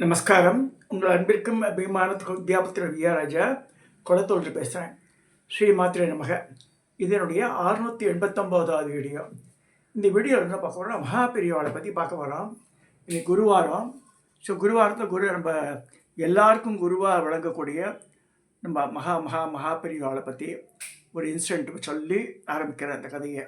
நமஸ்காரம். உங்கள் அன்பிற்கும் அபிமான வித்யாபத்திர வியாராஜா குளத்தோன்று பேசுகிறேன். ஸ்ரீ மாத்திரை நமக. இதனுடைய 689வது வீடியோ. இந்த வீடியோவில் என்ன பார்க்க போகிறோம், மகாபெரிவாளை பற்றி பார்க்க வரோம். இன்னைக்கு குருவாரம். ஸோ குருவாரத்தில் நம்ம எல்லாருக்கும் குருவாக விளங்கக்கூடிய நம்ம மகாபெரிவாளை பற்றி ஒரு இன்சிடென்ட் சொல்லி ஆரம்பிக்கிற அந்த கதையை.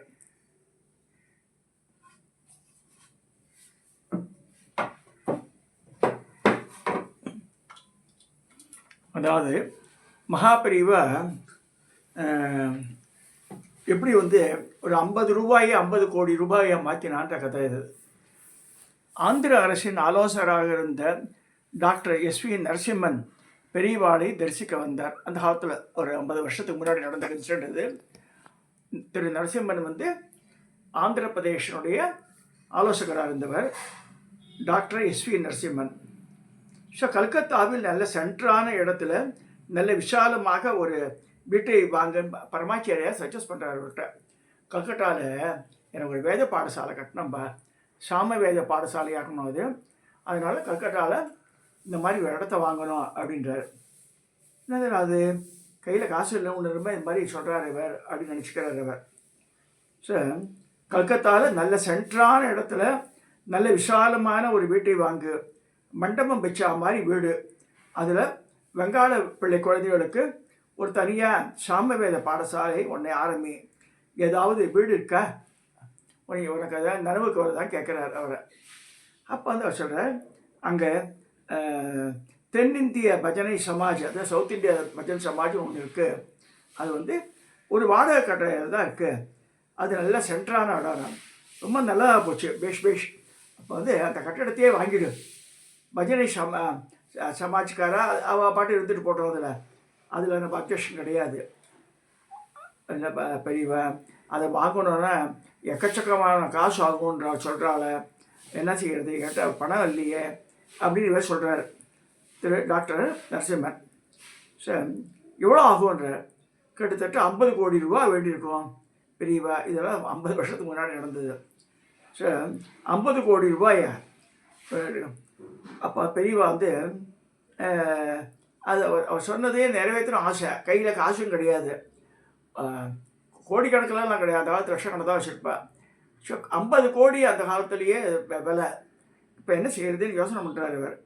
அதாவது மகாபெரிவா எப்படி ஒரு 50 ரூபாயை 50 கோடி ரூபாயை மாற்றினான்ற கதை இது. ஆந்திர அரசின் ஆலோசகராக இருந்த டாக்டர் எஸ்வி நரசிம்மன் பெரியவாளை தரிசிக்க வந்தார். அந்த காலத்தில் ஒரு 50 வருஷத்துக்கு முன்னாடி நடந்த இன்சிடென்ட் இது. திரு நரசிம்மன் ஆந்திர பிரதேசனுடைய ஆலோசகராக இருந்தவர் டாக்டர் எஸ்வி நரசிம்மன். ஸோ கல்கத்தாவில் நல்ல சென்ட்ரான இடத்துல நல்ல விசாலமாக ஒரு வீட்டை வாங்க பரமாச்சாரியார் சஜஸ்ட் பண்ணுறாரு. அவர்கிட்ட கல்கட்டாவில் எனக்கு ஒரு வேத பாடசாலை கட்டணும்பா, சாம வேத பாடசாலையாக்கணும் அது, அதனால் கல்கட்டாவில் இந்த மாதிரி ஒரு இடத்த வாங்கணும் அப்படின்றார். என்னது அது, கையில் காசு இல்லை ஒன்று ரொம்ப இந்த மாதிரி சொல்கிறார் இவர் அப்படின்னு நினச்சிக்கிறார் இவர். ஸோ கல்கத்தாவில் நல்ல சென்ட்ரான இடத்துல நல்ல விசாலமான ஒரு வீட்டை வாங்கு, மண்டபம் வச்சா மாதிரி வீடு, அதில் வெங்காள பிள்ளை குழந்தைகளுக்கு ஒரு தனியாக சாமவேத பாடசாலை ஒன்றை ஆரம்பி, ஏதாவது வீடு இருக்கா உனக்கு அதான் நனவுக்கு வரதான் கேட்குறார் அவரை. அப்போ அவர் சொல்கிறார், அங்கே தென்னிந்திய பஜனை சமாஜ், அதாவது சவுத் இந்தியா பஜனை சமாஜ் ஒன்று இருக்குது, அது ஒரு வாடகை கட்டடம் தான் இருக்குது, அது நல்லா சென்ட்ரான இடம், ரொம்ப நல்லா போச்சு, பேஷ். அப்போ அந்த கட்டடத்தையே வாங்கிடு, பஜனை சமாஜ்காரா அவள் பாட்டு இருந்துட்டு போட்டோம், அதில் நம்ம அப்ஜெக்ஷன் கிடையாது. பெரியவா அதை வாங்கணுன்னா எக்கச்சக்கமான காசு ஆகுன்ற சொல்கிறாள், என்ன செய்கிறது கேட்டால் பணம் இல்லையே அப்படின்னு இவர் சொல்கிறார் திரு டாக்டர் நரசிம்மன். சார் எவ்வளோ ஆகுன்ற, கிட்டத்தட்ட 50 கோடி ரூபா வேண்டியிருக்கோம் பெரியவா, இதெல்லாம் 50 வருஷத்துக்கு முன்னாடி நடந்தது. சார் 50 கோடி ரூபாயா? அப்போ பெரியவா அது அவர் சொன்னதே நிறைவேற்றணும் ஆசை, கையில் காசும் கிடையாது, கோடிக்கணக்கிலலாம் கிடையாது, அதாவது லட்சக்கணக்கு தான் வச்சுருப்பா. ஸோ 50 கோடி அந்த காலத்துலேயே விலை. இப்போ என்ன செய்யறதுன்னு யோசனை பண்ணுறாரு இவர்.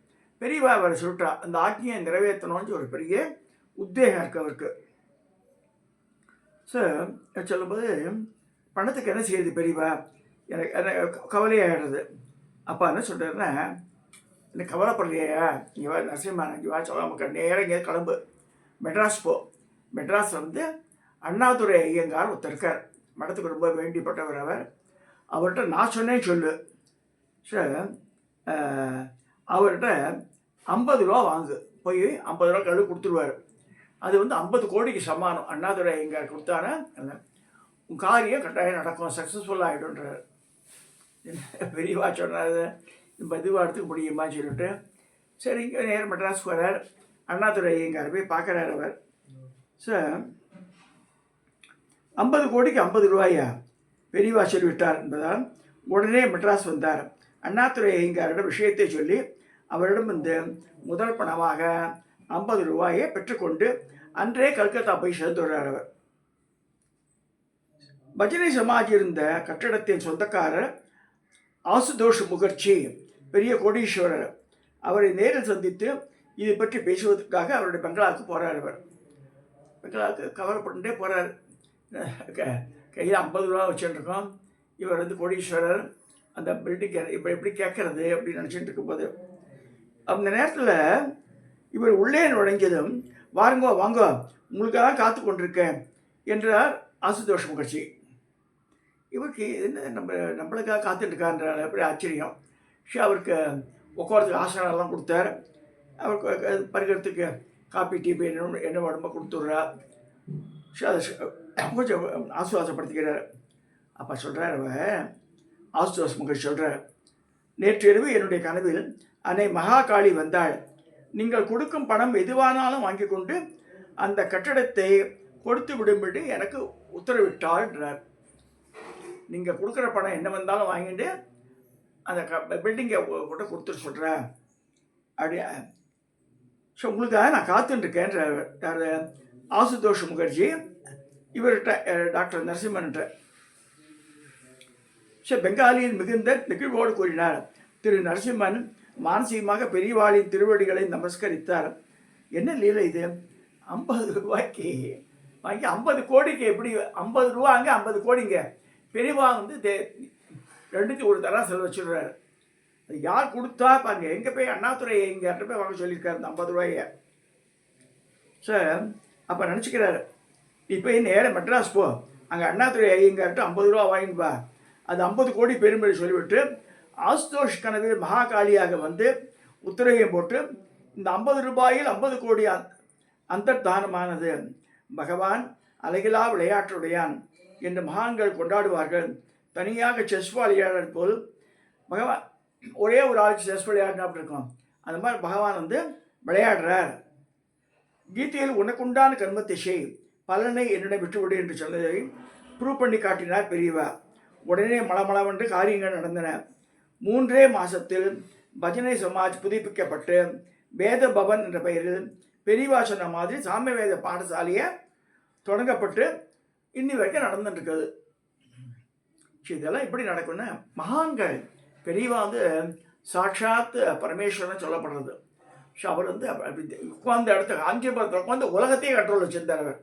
பெரியவா அவர் சொல்லிட்டா, அந்த ஆக்ஞையை நிறைவேற்றணும்னு ஒரு பெரிய உத்வேகம் இருக்குது அவருக்கு. ஸோ சொல்லும்போது பணத்துக்கு என்ன செய்யுது பெரியவா, எனக்கு கவலையாகிடுறது. அப்போ என்ன சொல்கிறாருன்னா, எனக்கு கவலைப்படலையா, இங்கே வா நரசிம்மன், இங்கே வா சொல்ல நமக்கு நேரம் இங்கே கிளம்பு, மெட்ராஸ் போ. மெட்ராஸ் அண்ணாதுரை ஐயங்கார் ஒருத்தர் இருக்கார், மடத்துக்கு ரொம்ப வேண்டிப்பட்டவர் அவர், அவர்கிட்ட நான் சொன்னேன் சொல்லு. சார் அவர்கிட்ட 50 ரூபா வாங்கு, போய் 50 ரூபா கழுவு கொடுத்துருவார். அது 50 கோடிக்கு சமானம். அண்ணாதுரை ஐயங்கார் கொடுத்தானா உன் காரியம் கட்டாயம் நடக்கும், சக்ஸஸ்ஃபுல்லாக ஆகிடும்ன்றார். பெரியவா சொன்னார், மெதுவாக எடுத்துக்க முடியுமா சொல்லிட்டு, சரி இங்கே நேரம் மெட்ராஸ்க்கு வரார். அண்ணாதுரை ஐயங்கார் போய் பார்க்குறார் அவர். சார் 50 கோடிக்கு 50 ரூபாயா பெரியவா சொல்லிவிட்டார் என்பதால் உடனே மெட்ராஸ் வந்தார். அண்ணாதுரை ஐயங்காரிடம் விஷயத்தை சொல்லி அவரிடம் முதல் பணமாக 50 ரூபாயை பெற்றுக்கொண்டு அன்றே கல்கத்தா போய் சேர்ந்துள்ளார் அவர். பஜனை சமாஜ் இருந்த கட்டடத்தின் சொந்தக்காரர் ஆசுதோஷ் முகர்ஜி, பெரிய கோடீஸ்வரர், அவரை நேரில் சந்தித்து இதை பற்றி பேசுவதற்காக அவருடைய பெங்களாவுக்கு போகிறார். அவர் பெங்களாவுக்கு கவலைப்பட்டுட்டே போகிறார். கையில் 50 ரூபா வச்சுருக்கோம், இவர் கோடீஸ்வரர், அந்த பில்டிங் இப்போ எப்படி கேட்கறது அப்படின்னு நினச்சிட்டு இருக்கும்போது அந்த நேரத்தில் இவர் உள்ளே நுழைஞ்சதும், வாருங்கோ வாங்கோ உங்களுக்காக காத்து கொண்டிருக்கேன் என்றார் ஆசுதோஷ் முகர்ஜி. இவருக்கு என்ன நம்மளுக்காக காத்துட்டுருக்கான்றார், அப்படி ஆச்சரியம். ஷோ அவருக்கு உட்காரத்துக்கு ஆசனம்லாம் கொடுத்தார், அவருக்கு பருகிறதுக்கு காப்பி டீ என்ன உடம்பை கொடுத்துட்றா. ஷோ அதை கொஞ்சம் ஆசுவாசப்படுத்திக்கிறார். அப்போ சொல்கிறார் அவர், ஆசுதோஷ் முகர்ஜி சொல்கிறார், நேற்று இரவு என்னுடைய கனவில் அன்னை மகாகாளி வந்தாள், நீங்கள் கொடுக்கும் பணம் எதுவானாலும் வாங்கி கொண்டு அந்த கட்டடத்தை கொடுத்து விடும்படி எனக்கு உத்தரவிட்டாள்ன்றார். நீங்கள் கொடுக்குற பணம் என்ன வந்தாலும் வாங்கிட்டு அந்த பில்டிங்கை கூட கொடுத்துட்டு சொல்கிறேன் அப்படி ஸோ உங்களுக்காக நான் காத்துட்டுருக்கேன்ற யார் ஆசுதோஷ் முகர்ஜி இவர்கிட்ட டாக்டர் நரசிம்மன்கிட்ட. ஸோ பெங்காலியில் மிகுந்த நெகிழ்வோடு கூறினார். திரு நரசிம்மன் மானசீகமாக பெரியவாளின் திருவடிகளை நமஸ்கரித்தார். என்ன லீலை இது, 50 ரூபாய்க்கு வாங்கி 50 கோடிக்கு எப்படி 50 ரூபா அங்கே 50 கோடிங்க. பெரியவா வந்து ரெண்டுக்கு ஒரு தரம் செலவு வச்சுடுறாரு. அது யார் கொடுத்தா பாருங்க, எங்கே போய் அண்ணாதுரை எங்கிட்ட போய் வாங்க சொல்லியிருக்காரு இந்த 50 ரூபாயை. ஸோ அப்போ நினச்சிக்கிறாரு, இப்போ நேராக மெட்ராஸ் போ, அங்கே அண்ணாதுரை ஐயங்கார்ட்ட 50 ரூபா வாங்கிப்பா, அது 50 கோடி பெரும்படி சொல்லிவிட்டு ஆசுதோஷ் கனவில் மகாகாளியாக வந்து உத்தரவையும் போட்டு இந்த 50 ரூபாயில் 50 கோடி அந்தர்தானமானது. பகவான் அழகிலா விளையாட்டுடையான் என்று மகான்கள் கொண்டாடுவார்கள். தனியாக செஸ் விளையாடுறது போல் பகவான் ஒரே ஒரு ஆளுக்கு செஸ் விளையாடினா அப்படி இருக்கும். அந்த மாதிரி பகவான் வந்து விளையாடுறார். கீதையில் உனக்குண்டான கர்மத்தை செய், பலனை என்னிடம் விட்டுவிடு என்று சொன்னதை ப்ரூவ் பண்ணி காட்டினார் பெரியவா. உடனே மளமளவென்று காரியங்கள் நடந்தன. 3 மாதத்தில் பஜனை சமாஜ் புதுப்பிக்கப்பட்டு வேத பவன் என்ற பெயரில் பெரியவா சொன்ன மாதிரி சாம வேத பாடசாலையை தொடங்கப்பட்டு இன்னி வரைக்கும் நடந்துட்டுருக்குது. இதெல்லாம் எப்படி நடக்கும்னா, மகான்கள் பெரியவா வந்து சாட்சாத் பரமேஸ்வரன் சொல்லப்படுறது. ஸோ அவர் வந்து உட்கார்ந்த இடத்த காஞ்சிபுரத்தில் உட்காந்து உலகத்தையே கண்ட்ரோல் வச்சுருந்தார். அவர்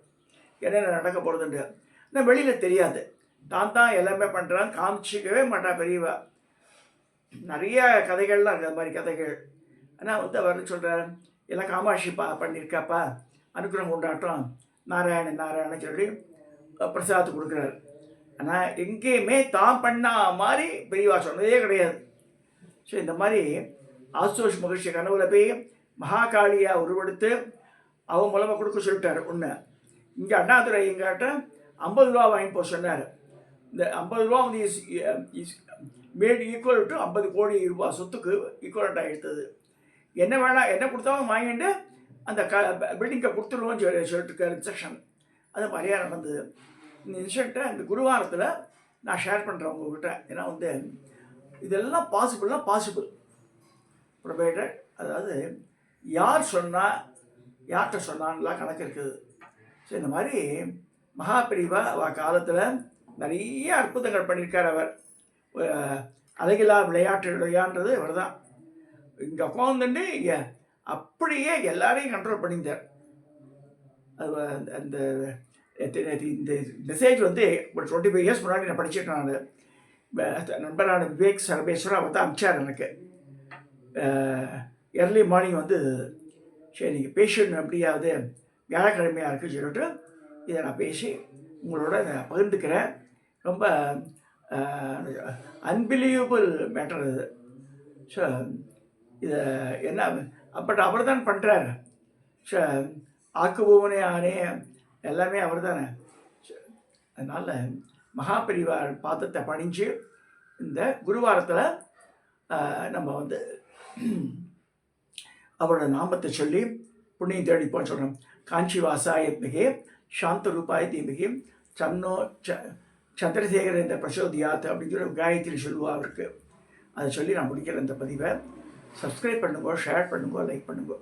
என்னென்ன நடக்க போகிறதுன்ட்டு ஆனால் வெளியில் தெரியாது. தான் எல்லாமே பண்ணுறான்னு காமிச்சிக்கவே மாட்டான் பெரியவா. நிறைய கதைகள்லாம் இருக்குது, அது மாதிரி கதைகள். ஆனால் வந்து அவர் சொல்கிறார், எல்லாம் காமாட்சி பண்ணியிருக்காப்பா, அனுக்கிரகம் கொண்டாட்டம், நாராயணன் சொல்லி பிரசாதத்தை கொடுக்குறாரு. ஆனால் எங்கேயுமே தான் பண்ண மாதிரி பெரியவா சொன்னதே கிடையாது. ஸோ இந்த மாதிரி ஆசுதோஷ் மகிழ்ச்சி கனவுல போய் மகாகாளியாக உருவெடுத்து அவன் மூலமாக கொடுக்க சொல்லிட்டார் ஒன்று. இங்கே அண்ணாதுரை எங்கிட்ட 50 ரூபா வாங்கி போக சொன்னார். இந்த 50 ரூபா வந்து மேட் ஈக்குவல் டு 50 கோடி ரூபாய் சொத்துக்கு ஈக்குவலண்ட்டாக எடுத்தது. என்ன வேணால் என்ன கொடுத்தாலும் வாங்கிட்டு அந்த பில்டிங்கை கொடுத்துருவோன்னு சொல்லிட்டு இன்ஸ்ட்ரக்ஷன். அது மாதிரியாக நடந்தது. இந்த இன்சிடெண்ட்டை இந்த குருவாரத்தில் நான் ஷேர் பண்ணுறேன் உங்கள்கிட்ட. ஏன்னா வந்து இதெல்லாம் பாசிபிள் ப்ரொவைடட். அதாவது யார் சொன்னால் யார்கிட்ட சொன்னான்லாம் கணக்கு இருக்குது. ஸோ இந்த மாதிரி மகாபிரிவா காலத்தில் நிறைய அற்புதங்கள் பண்ணியிருக்கார். அவர் அழகிலா விளையாட்டுடையான்றது அவர் தான். இங்கே உட்காந்துட்டு இங்கே அப்படியே எல்லாரையும் கண்ட்ரோல் பண்ணியிருந்தார். அது அந்த இந்த மெசேஜ் வந்து ஒரு 25 இயர்ஸ் முன்னாடி நான் படிச்சுட்டேன். நான் நண்பரான விவேக் சர்வேஸ்வரா அவர் தான் அனுப்பிச்சார் எனக்கு. எர்லி மார்னிங் வந்து சரி நீங்கள் பேஷண்ட் அப்படியாவது வியாழக்கிழமையாக இருக்குன்னு சொல்லிட்டு இதை நான் பேசி உங்களோட நான் பகிர்ந்துக்கிறேன். ரொம்ப அன்பிலீவபிள் மேட்டர் இது. ஸோ இதை என்ன பட் அவர் தான் பண்ணுறாரு. ஸோ ஆக்குபவனே ஆனே எல்லாமே அவர் தானே. அதனால் மகாபெரிவா பாதத்தை பணிஞ்சு இந்த குருவாரத்தில் நம்ம வந்து அவரோட நாமத்தை சொல்லி புண்ணியம் தேடிப்போன்னு சொல்கிறோம். காஞ்சி வாசாய மிகே சாந்த ரூபாய தீமிகே சன்னோ சந்திரசேகர இந்த பிரசோதியாத் அப்படின்னு சொல்லி காயத்ரி சொல்லுவா அவருக்கு. அதை சொல்லி நான் முடிக்கிறேன் இந்த பதிவை. சப்ஸ்கிரைப் பண்ணுங்க, ஷேர் பண்ணுங்க, லைக் பண்ணுங்க.